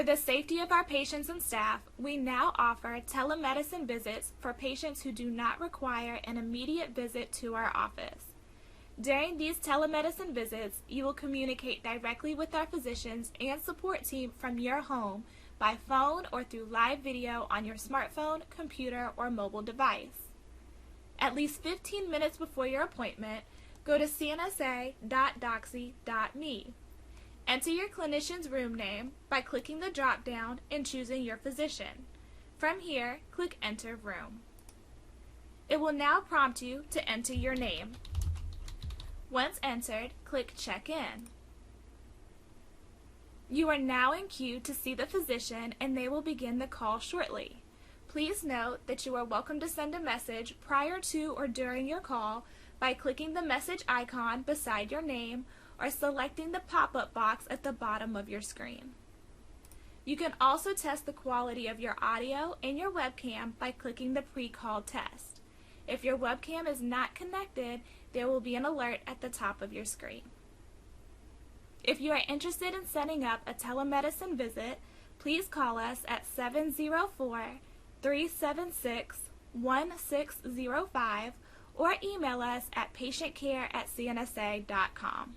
For the safety of our patients and staff, we now offer telemedicine visits for patients who do not require an immediate visit to our office. During these telemedicine visits, you will communicate directly with our physicians and support team from your home by phone or through live video on your smartphone, computer, or mobile device. At least 15 minutes before your appointment, go to cnsa.doxy.me. Enter your clinician's room name by clicking the drop-down and choosing your physician. From here, click Enter Room. It will now prompt you to enter your name. Once entered, click Check-in. You are now in queue to see the physician, and they will begin the call shortly. Please note that you are welcome to send a message prior to or during your call by clicking the message icon beside your name or selecting the pop-up box at the bottom of your screen. You can also test the quality of your audio and your webcam by clicking the pre-call test. If your webcam is not connected, there will be an alert at the top of your screen. If you are interested in setting up a telemedicine visit, please call us at 704-376-1605 or email us at PatientCare@cnsa.com.